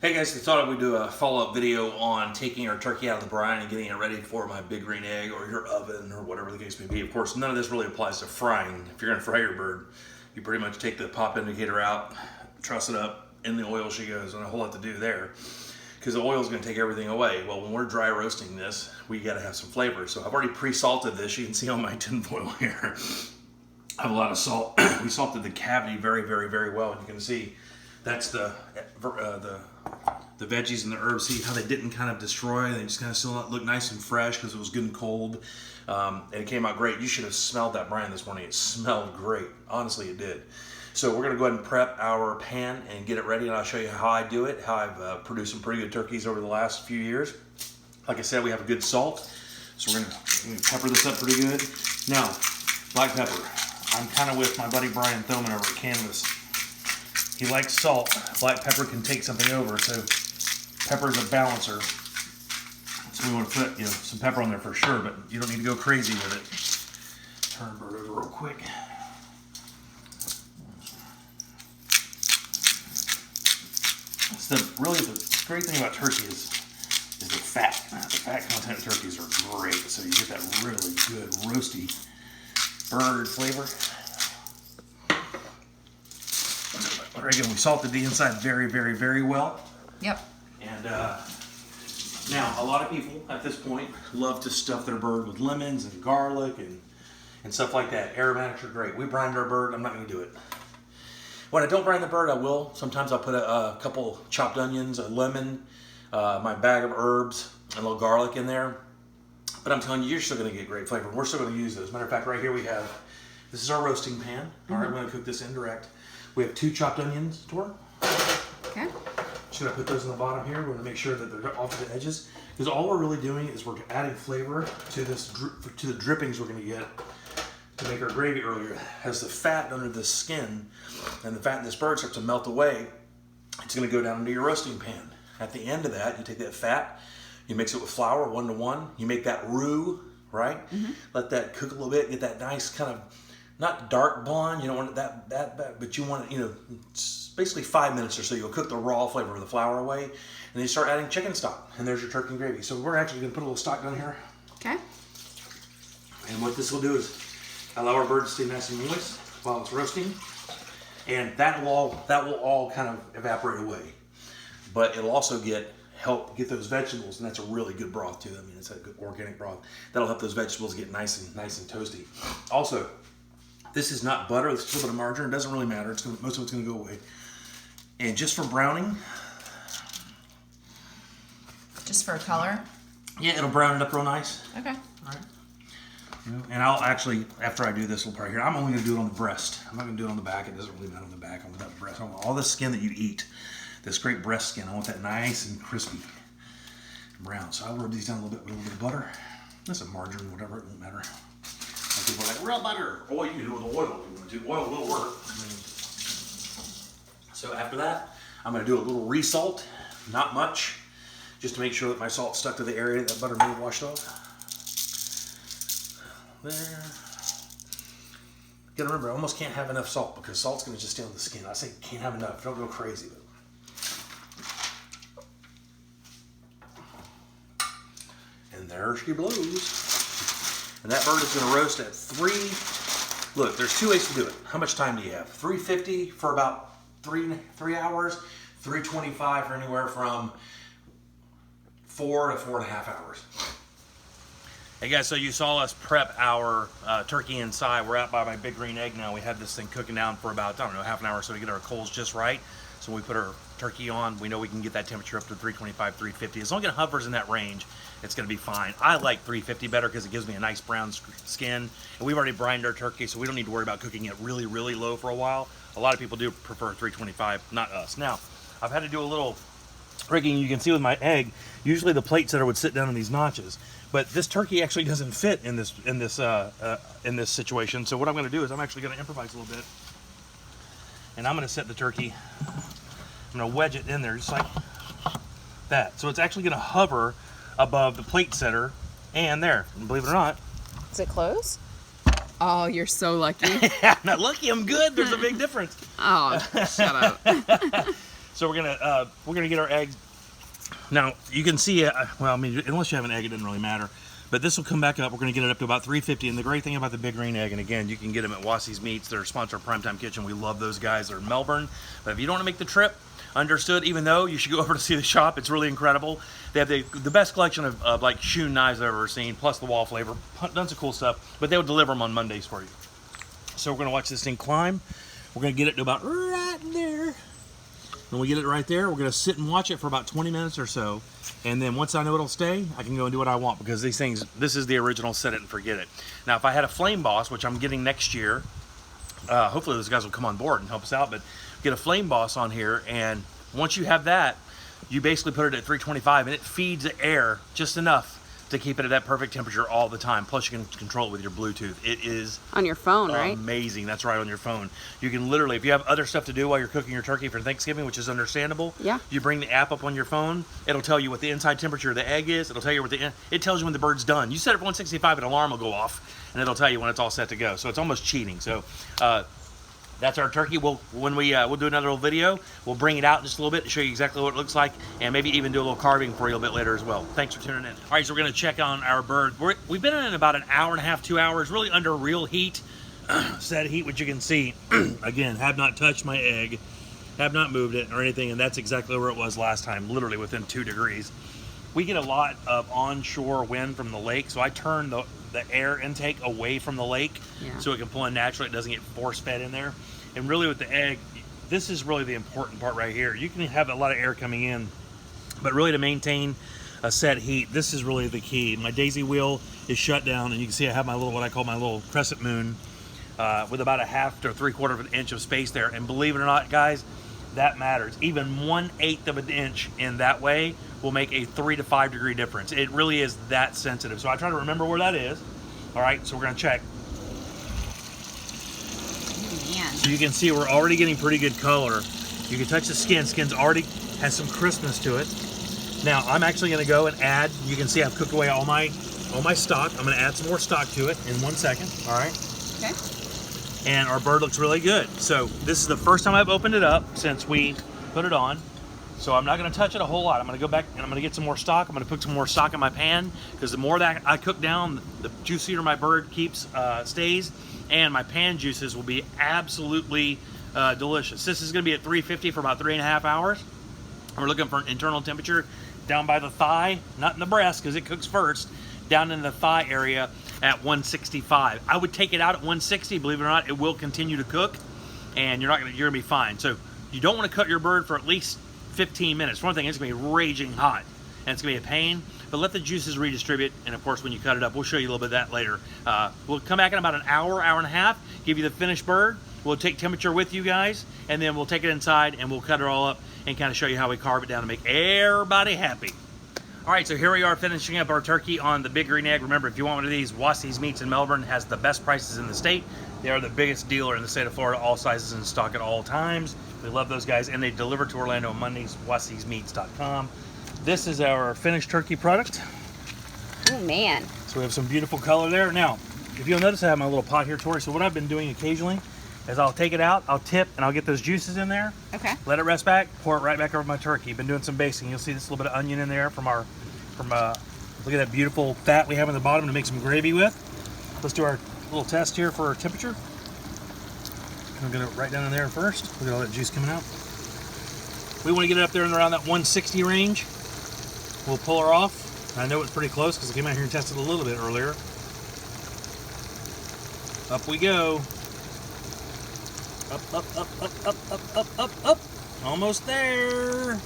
Hey guys, I thought I would do a follow-up video on taking our turkey out of the brine and getting it ready for my big green egg or your oven or whatever the case may be. Of course, none of this really applies to frying. If you're going to fry your bird, you pretty much take the pop indicator out, truss it up, in the oil she goes, and a whole lot to do there because the oil is going to take everything away. Well, when we're dry roasting this, we got to have some flavor. So I've already pre-salted this. You can see on my tin foil here. I have a lot of salt. We salted the cavity very, very, very well. And you can see that's the veggies and the herbs. See how they didn't kind of destroy? They just kind of still look nice and fresh because it was good and cold. And it came out great. You should have smelled that brine this morning. It smelled great. Honestly, it did. So we're going to go ahead and prep our pan and get it ready. And I'll show you how I do it, how I've produced some pretty good turkeys over the last few years. Like I said, we have a good salt. So we're going to pepper this up pretty good. Now, black pepper. I'm kind of with my buddy Brian Thoman over at Canvas. He likes salt. Black pepper can take something over, so pepper is a balancer. So we want to put, some pepper on there for sure, but you don't need to go crazy with it. Turn the bird over real quick. Really the great thing about turkey is the fat. The fat content of turkeys are great, so you get that really good roasty bird flavor. Again, we salted the inside very, very, very well. Yep. And now, a lot of people at this point love to stuff their bird with lemons and garlic and stuff like that. Aromatics are great. We brined our bird. I'm not going to do it. When I don't brine the bird, I will. Sometimes I'll put a couple chopped onions, a lemon, my bag of herbs, and a little garlic in there. But I'm telling you, you're still going to get great flavor. We're still going to use those. Matter of fact, right here we have, this is our roasting pan. All right, we're going to cook this indirect. We have 2 chopped onions, Tor. Okay. Just going to put those in the bottom here. We're going to make sure that they're off the edges. Because all we're really doing is we're adding flavor to to the drippings we're going to get to make our gravy earlier. As the fat under the skin and the fat in this bird starts to melt away, it's going to go down into your roasting pan. At the end of that, you take that fat, you mix it with flour 1 to 1. You make that roux, right? Mm-hmm. Let that cook a little bit, get that nice kind of, not dark blonde, you don't want it that bad, but you want it, it's basically 5 minutes or so. You'll cook the raw flavor of the flour away, and then you start adding chicken stock, and there's your turkey and gravy. So we're actually going to put a little stock down here. Okay. And what this will do is allow our bird to stay nice and moist while it's roasting, and that will all kind of evaporate away. But it'll also help get those vegetables, and that's a really good broth too. I mean, it's a good organic broth. That'll help those vegetables get nice and toasty. Also, this is not butter. This is a little bit of margarine. It doesn't really matter. Most of it's going to go away. And just for browning. Just for color? Yeah, it'll brown it up real nice. Okay. All right. And I'll actually, after I do this little part here, I'm only going to do it on the breast. I'm not going to do it on the back. It doesn't really matter on the back. I want that breast. I want all the skin that you eat. This great breast skin. I want that nice and crispy brown. So I'll rub these down a little bit with a little bit of butter. That's a margarine, whatever. It won't matter. People are like, real butter. Oh, you can do it with oil if you want to. Oil will work. So after that, I'm going to do a little resalt. Not much. Just to make sure that my salt's stuck to the area that butter may have washed off. There. You gotta remember, I almost can't have enough salt because salt's going to just stay on the skin. I say can't have enough. Don't go crazy. And there she blows. And that bird is going to roast at 3. Look, there's 2 ways to do it. How much time do you have? 350 for about 3 hours. 325 for anywhere from 4 to 4.5 hours. Hey guys, so you saw us prep our turkey inside. We're out by my big green egg now. We had this thing cooking down for about, half an hour so to get our coals just right. So when we put our turkey on, we know we can get that temperature up to 325, 350. As long as it hovers in that range, it's going to be fine. I like 350 better because it gives me a nice brown skin. And we've already brined our turkey, so we don't need to worry about cooking it really, really low for a while. A lot of people do prefer 325, not us. Now, I've had to do a little rigging. You can see with my egg, usually the plate setter would sit down in these notches. But this turkey actually doesn't fit in this situation. So what I'm going to do is I'm actually going to improvise a little bit. And I'm going to set the turkey, I'm going to wedge it in there just like that. So it's actually going to hover above the plate setter and there. And believe it or not. Is it close? Oh, you're so lucky. Not lucky, I'm good. There's a big difference. Oh, shut up. So we're gonna get our eggs. Now you can see, well, I mean, unless you have an egg, it doesn't really matter. But this will come back up. We're gonna get it up to about 350. And the great thing about the Big Green Egg, and again, you can get them at Wassey's Meats. They're a sponsor of Primetime Kitchen. We love those guys. They're in Melbourne. But if you don't want to make the trip, understood. Even though you should go over to see the shop, it's really incredible. They have the best collection of like shoe knives I've ever seen, plus the wall flavor, tons of cool stuff. But they will deliver them on Mondays for you. So we're gonna watch this thing climb. We're gonna get it to about right there. When we get it right there, we're gonna sit and watch it for about 20 minutes or so. And then once I know it'll stay, I can go and do what I want, because these things, this is the original set it and forget it. Now, if I had a Flame Boss, which I'm getting next year, hopefully those guys will come on board and help us out, but get a Flame Boss on here, and once you have that, you basically put it at 325, and it feeds the air just enough to keep it at that perfect temperature all the time. Plus, you can control it with your Bluetooth. It is on your phone, right? Amazing. That's right, on your phone. You can literally, if you have other stuff to do while you're cooking your turkey for Thanksgiving, which is understandable, yeah, you bring the app up on your phone. It'll tell you what the inside temperature of the egg is. It'll tell you it tells you when the bird's done. You set it for 165, an alarm will go off, and it'll tell you when it's all set to go. So it's almost cheating. So that's our turkey. We'll do another little video. We'll bring it out in just a little bit to show you exactly what it looks like, and maybe even do a little carving for you a bit later as well. Thanks for tuning in. All right, so we're gonna check on our bird. We've been in about an hour and a half, 2 hours, really under real heat, set heat, which you can see. Again, have not touched my egg, have not moved it or anything, and that's exactly where it was last time, literally within 2 degrees. We get a lot of onshore wind from the lake, so I turn the air intake away from the lake, so it can pull in naturally. It doesn't get force fed in there. And really with the egg, this is really the important part right here. You can have a lot of air coming in, but really to maintain a set heat, this is really the key. My daisy wheel is shut down, and you can see I have my little, what I call my little crescent moon, with about a half to 3/4 of an inch of space there. And believe it or not, guys, that matters. Even 1/8 of an inch in that way will make a 3 to 5 degree difference. It really is that sensitive. So I try to remember where that is. All right, so we're gonna check. So you can see we're already getting pretty good color. You can touch the skin. Skin's already has some crispness to it. Now I'm actually gonna go and add, you can see I've cooked away all my stock. I'm gonna add some more stock to it in 1 second, all right? Okay. And our bird looks really good. So this is the first time I've opened it up since we put it on. So I'm not gonna touch it a whole lot. I'm gonna go back and I'm gonna get some more stock. I'm gonna put some more stock in my pan, because the more that I cook down, the juicier my bird stays, and my pan juices will be absolutely delicious. This is gonna be at 350 for about 3.5 hours. We're looking for an internal temperature down by the thigh, not in the breast because it cooks first, down in the thigh area at 165. I would take it out at 160, believe it or not, it will continue to cook, and you're gonna be fine. So you don't wanna cut your bird for at least 15 minutes. For one thing, it's gonna be raging hot, and it's gonna be a pain, but let the juices redistribute, and of course when you cut it up, we'll show you a little bit of that later. We'll come back in about an hour, hour and a half, give you the finished bird. We'll take temperature with you guys, and then we'll take it inside and we'll cut it all up and kind of show you how we carve it down to make everybody happy. All right, so here we are finishing up our turkey on the Big Green Egg. Remember, if you want one of these, Wassey's Meats in Melbourne has the best prices in the state. They are the biggest dealer in the state of Florida, all sizes in stock at all times. We love those guys, and they deliver to Orlando on Mondays, wasseysmeats.com. This is our finished turkey product. Oh, man. So we have some beautiful color there. Now, if you'll notice, I have my little pot here, Tori. So what I've been doing occasionally is I'll take it out, I'll tip, and I'll get those juices in there. Okay. Let it rest back, pour it right back over my turkey. Been doing some basting. You'll see this little bit of onion in there from look at that beautiful fat we have in the bottom to make some gravy with. Let's do our little test here for our temperature. I'm gonna right down in there first. Look at all that juice coming out. We want to get it up there and around that 160 range. We'll pull her off. I know it's pretty close because I came out here and tested a little bit earlier. Up we go. Up, up, up, up, up, up, up, up, up. Almost there.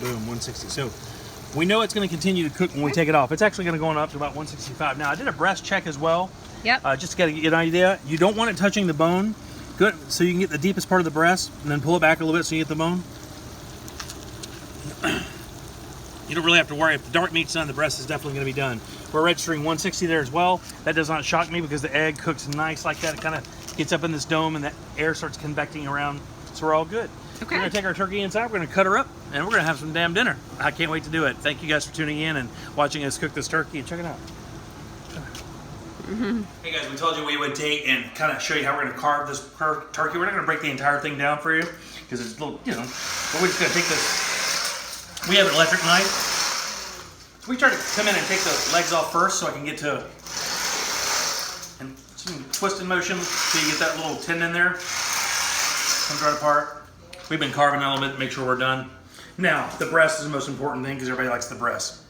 Boom, 160. So we know it's going to continue to cook when we take it off. It's actually going to go on up to about 165. Now I did a breast check as well. Yep. Just to get an idea. You don't want it touching the bone. Good. So you can get the deepest part of the breast and then pull it back a little bit so you get the bone. You don't really have to worry. If the dark meat's done, the breast is definitely going to be done. We're registering 160 there as well. That does not shock me because the egg cooks nice like that. It kind of gets up in this dome and that air starts convecting around. So we're all good. Okay. We're going to take our turkey inside. We're going to cut her up and we're going to have some damn dinner. I can't wait to do it. Thank you guys for tuning in and watching us cook this turkey, and check it out. Hey guys, we told you we would take and kind of show you how we're going to carve this turkey. We're not going to break the entire thing down for you because it's a little, you know, but we're just going to take this. We have an electric knife. So we try to come in and take the legs off first so I can get to, and some twisting motion so you get that little tendon there. Comes right apart. We've been carving that a little bit to make sure we're done. Now, the breast is the most important thing because everybody likes the breast.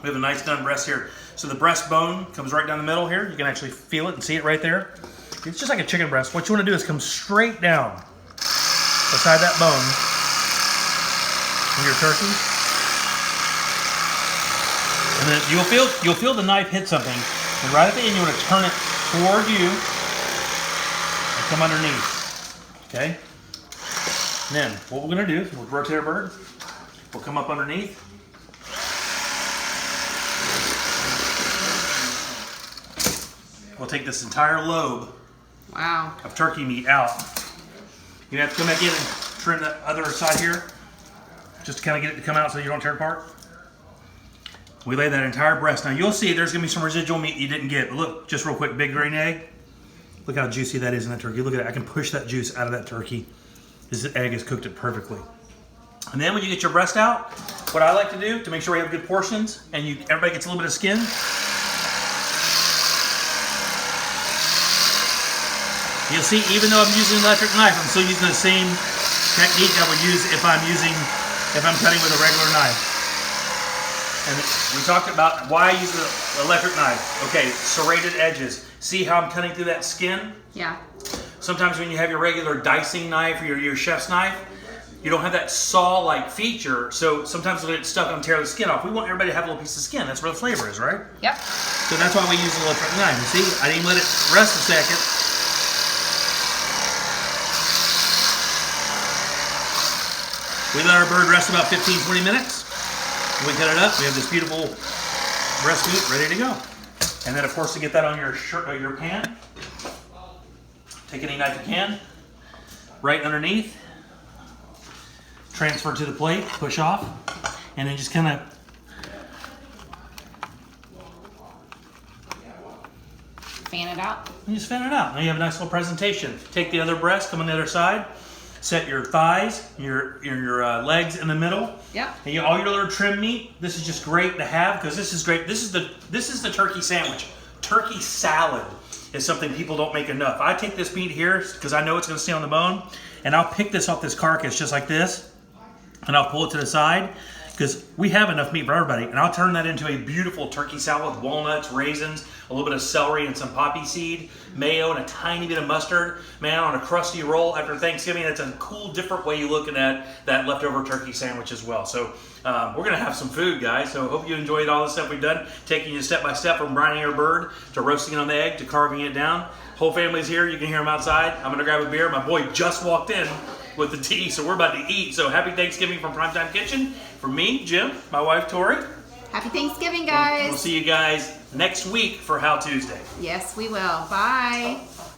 We have a nice done breast here. So the breastbone comes right down the middle here. You can actually feel it and see it right there. It's just like a chicken breast. What you want to do is come straight down beside that bone of your turkey. And then you'll feel the knife hit something. And right at the end, you want to turn it toward you and come underneath. Okay? And then what we're going to do is we'll rotate our bird. We'll come up underneath. We'll take this entire lobe of turkey meat out. You have to come back in and trim the other side here, just to kind of get it to come out so you don't tear it apart. We lay that entire breast. Now you'll see there's gonna be some residual meat you didn't get. But look, just real quick, big green egg. Look how juicy that is in that turkey. Look at that, I can push that juice out of that turkey. This egg has cooked it perfectly. And then when you get your breast out, what I like to do to make sure we have good portions and everybody gets a little bit of skin, you'll see, even though I'm using an electric knife, I'm still using the same technique I would use if I'm cutting with a regular knife. And we talked about why I use the electric knife. Okay, serrated edges. See how I'm cutting through that skin? Yeah. Sometimes when you have your regular dicing knife or your chef's knife, you don't have that saw-like feature, so sometimes it'll get stuck and tear the skin off. We want everybody to have a little piece of skin. That's where the flavor is, right? Yep. So that's why we use the electric knife. You see, I didn't let it rest a second. We let our bird rest about 15-20 minutes. When we cut it up, we have this beautiful breast meat ready to go. And then, of course, to get that on your pan, take any knife you can, right underneath, transfer to the plate, push off, and then just kind of fan it out. you just fan it out. Now you have a nice little presentation. Take the other breast, come on the other side. Set your thighs, your legs in the middle. Yep. And all your little trim meat. This is just great to have because this is great. This is the turkey sandwich. Turkey salad is something people don't make enough. I take this meat here because I know it's going to stay on the bone, and I'll pick this off this carcass just like this, and I'll pull it to the side because we have enough meat for everybody, and I'll turn that into a beautiful turkey salad with walnuts, raisins, a little bit of celery and some poppy seed, mayo, and a tiny bit of mustard. Man, on a crusty roll after Thanksgiving, that's a cool, different way you're looking at that leftover turkey sandwich as well. So we're going to have some food, guys. So hope you enjoyed all the stuff we've done, taking you step by step from brining our bird to roasting it on the egg to carving it down. Whole family's here. You can hear them outside. I'm going to grab a beer. My boy just walked in with the tea, so we're about to eat. So happy Thanksgiving from Primetime Kitchen. From me, Jim, my wife, Tori. Happy Thanksgiving, guys. We'll see you guys next week for How Tuesday. Yes, we will. Bye.